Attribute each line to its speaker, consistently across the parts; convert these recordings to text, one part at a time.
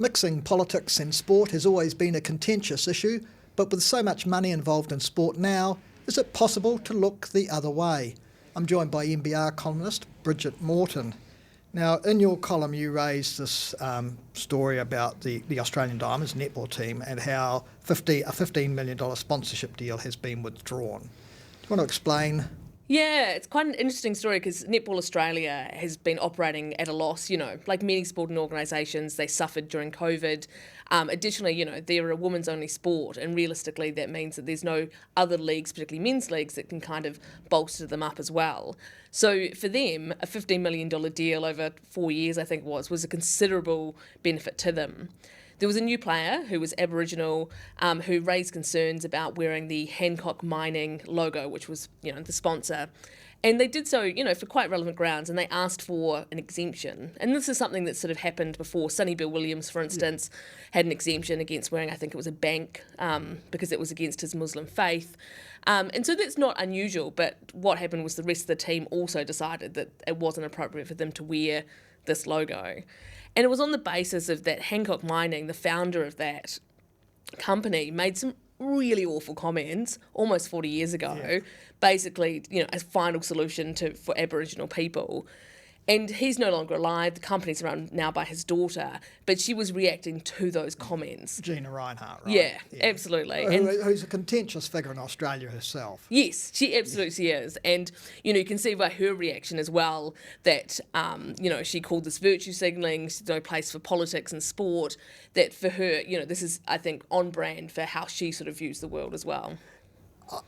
Speaker 1: Mixing politics and sport has always been a contentious issue, but with so much money involved in sport now, is it possible to look the other way? I'm joined by NBR columnist Brigitte Morten. Now, in your column, you raised this story about the Australian Diamonds netball team and how a $15 million sponsorship deal has been withdrawn. Do you want to explain?
Speaker 2: Yeah, it's quite an interesting story because Netball Australia has been operating at a loss, like many sporting organisations, they suffered during COVID. Additionally, they're a women's only sport, and realistically that means that there's no other leagues, particularly men's leagues, that can kind of bolster them up as well. So for them, a $15 million deal over 4 years, I think was a considerable benefit to them. There was a new player who was Aboriginal who raised concerns about wearing the Hancock Mining logo, which was, the sponsor. And they did so, for quite relevant grounds, and they asked for an exemption. And this is something that sort of happened before. Sonny Bill Williams, for instance, had an exemption against wearing, I think it was a bank, because it was against his Muslim faith. And so that's not unusual, but what happened was the rest of the team also decided that it wasn't appropriate for them to wear this logo. And it was on the basis of that Hancock Mining, the founder of that company, made some really awful comments almost 40 years ago, basically, a final solution for Aboriginal people. And he's no longer alive. The company's run now by his daughter, but she was reacting to those comments.
Speaker 1: Gina Reinhart, right?
Speaker 2: Yeah, absolutely.
Speaker 1: Who's a contentious figure in Australia herself.
Speaker 2: Yes, she absolutely is. And, you can see by her reaction as well that, she called this virtue signalling, there's no place for politics and sport, that for her, this is, I think, on brand for how she sort of views the world as well.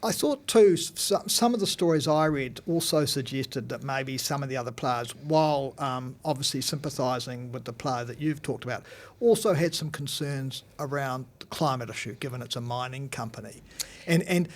Speaker 1: I thought too, some of the stories I read also suggested that maybe some of the other players, while obviously sympathising with the player that you've talked about, also had some concerns around the climate issue, given it's a mining company. And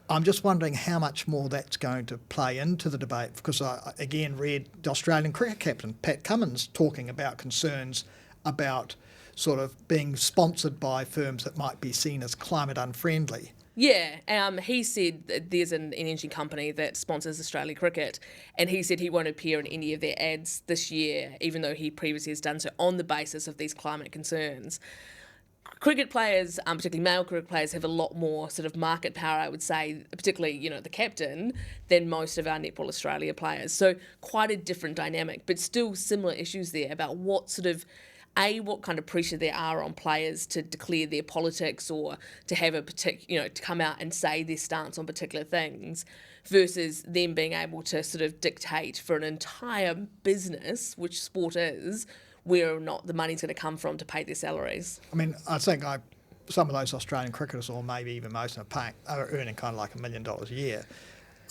Speaker 1: I'm just wondering how much more that's going to play into the debate, because I, again, read the Australian cricket captain, Pat Cummins, talking about concerns about sort of being sponsored by firms that might be seen as climate unfriendly.
Speaker 2: Yeah, he said that there's an energy company that sponsors Australia cricket, and he said he won't appear in any of their ads this year, even though he previously has done so on the basis of these climate concerns. Cricket players, particularly male cricket players, have a lot more sort of market power, I would say, particularly, the captain, than most of our Netball Australia players. So quite a different dynamic, but still similar issues there about what sort of what kind of pressure there are on players to declare their politics or to have a to come out and say their stance on particular things, versus them being able to sort of dictate for an entire business, which sport is, where or not the money's going to come from to pay their salaries.
Speaker 1: I mean, I think some of those Australian cricketers, or maybe even most of them, are earning kind of like $1 million a year.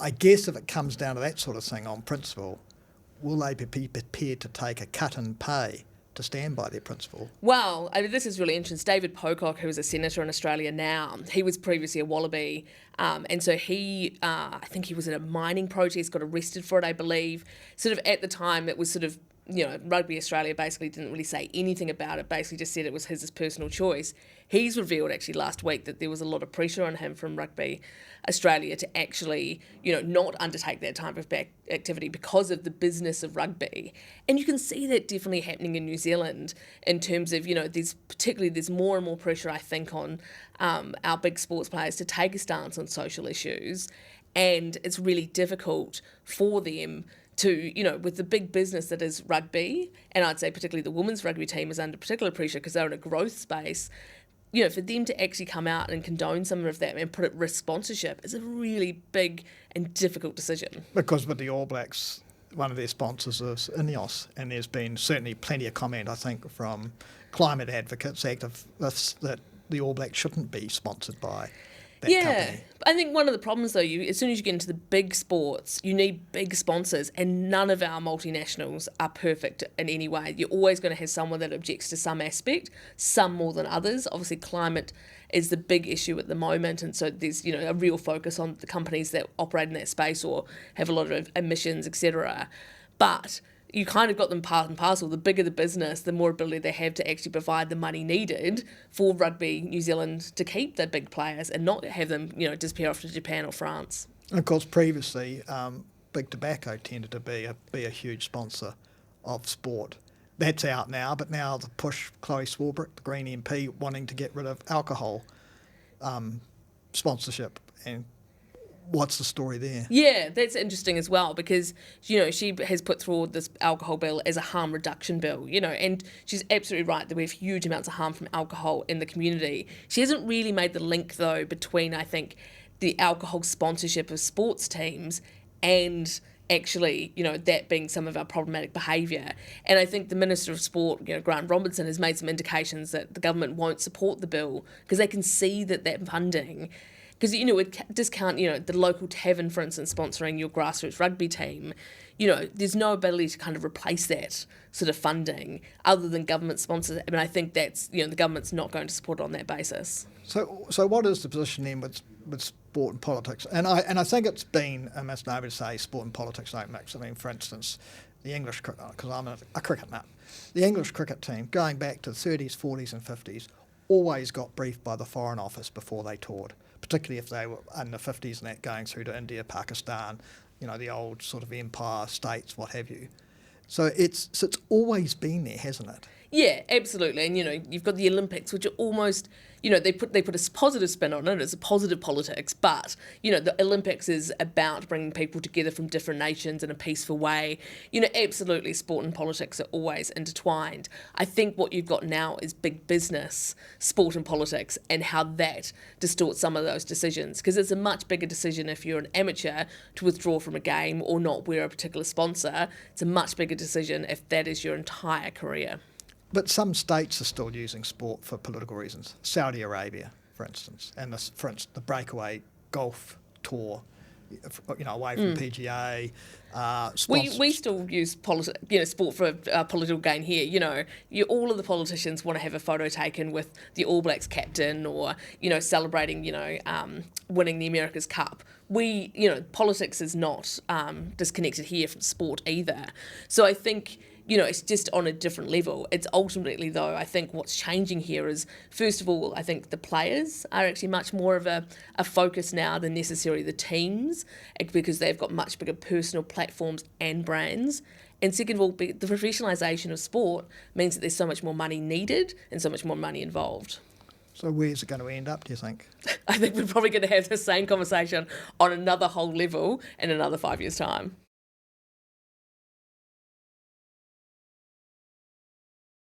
Speaker 1: I guess if it comes down to that sort of thing on principle, will they be prepared to take a cut in pay to stand by their principle?
Speaker 2: Well, I mean, this is really interesting. David Pocock, who is a senator in Australia now, he was previously a Wallaby, and so he, I think he was at a mining protest, got arrested for it, I believe. Sort of at the time, it was sort of, Rugby Australia basically didn't really say anything about it, basically just said it was his personal choice. He's revealed actually last week that there was a lot of pressure on him from Rugby Australia to actually, not undertake that type of activity because of the business of rugby. And you can see that definitely happening in New Zealand in terms of, there's more and more pressure, I think, on our big sports players to take a stance on social issues. And it's really difficult for them to, with the big business that is rugby, and I'd say particularly the women's rugby team is under particular pressure because they're in a growth space, for them to actually come out and condone some of that and put at risk sponsorship is a really big and difficult decision.
Speaker 1: Because with the All Blacks, one of their sponsors is INEOS, and there's been certainly plenty of comment, I think, from climate advocates, activists, that the All Blacks shouldn't be sponsored by that company.
Speaker 2: I think one of the problems, though, as soon as you get into the big sports, you need big sponsors, and none of our multinationals are perfect in any way. You're always going to have someone that objects to some aspect, some more than others. Obviously, climate is the big issue at the moment, and so there's a real focus on the companies that operate in that space or have a lot of emissions, etc. But you kind of got them part and parcel. The bigger the business, the more ability they have to actually provide the money needed for Rugby New Zealand to keep the big players and not have them, disappear off to Japan or France.
Speaker 1: And of course, previously, Big Tobacco tended to be a huge sponsor of sport. that's out now, but now the push, Chloe Swarbrick, the Green MP, wanting to get rid of alcohol sponsorship. And what's the story there?
Speaker 2: Yeah, that's interesting as well because, she has put forward this alcohol bill as a harm reduction bill, and she's absolutely right that we have huge amounts of harm from alcohol in the community. She hasn't really made the link, though, between, I think, the alcohol sponsorship of sports teams and actually, that being some of our problematic behaviour. And I think the Minister of Sport, Grant Robinson, has made some indications that the government won't support the bill because they can see that funding... Because, it discount, the local tavern, for instance, sponsoring your grassroots rugby team, there's no ability to kind of replace that sort of funding other than government sponsors. I mean, I think that's, the government's not going to support it on that basis.
Speaker 1: So what is the position then with sport and politics? And I think it's been a misnomer to say sport and politics don't mix. I mean, for instance, the English cricket, because I'm a cricket nut, the English cricket team, going back to the 30s, 40s and 50s, always got briefed by the Foreign Office before they toured, particularly if they were in the 50s and that, going through to India, Pakistan, the old sort of empire states, what have you. So it's always been there, hasn't it?
Speaker 2: Yeah, absolutely. And, you've got the Olympics, which are almost, they put a positive spin on it. It's a positive politics. But, the Olympics is about bringing people together from different nations in a peaceful way. Absolutely, sport and politics are always intertwined. I think what you've got now is big business, sport and politics, and how that distorts some of those decisions. Because it's a much bigger decision if you're an amateur to withdraw from a game or not wear a particular sponsor. It's a much bigger decision if that is your entire career.
Speaker 1: But some states are still using sport for political reasons. Saudi Arabia, for instance, and the breakaway golf tour, away from PGA.
Speaker 2: We still use sport for political gain here. All of the politicians want to have a photo taken with the All Blacks captain or celebrating winning the America's Cup. Politics is not disconnected here from sport either. So I think it's just on a different level. It's ultimately, though, I think what's changing here is, first of all, I think the players are actually much more of a focus now than necessarily the teams, because they've got much bigger personal platforms and brands. And second of all, the professionalisation of sport means that there's so much more money needed and so much more money involved.
Speaker 1: So where's it going to end up, do you think?
Speaker 2: I think we're probably going to have the same conversation on another whole level in another 5 years' time.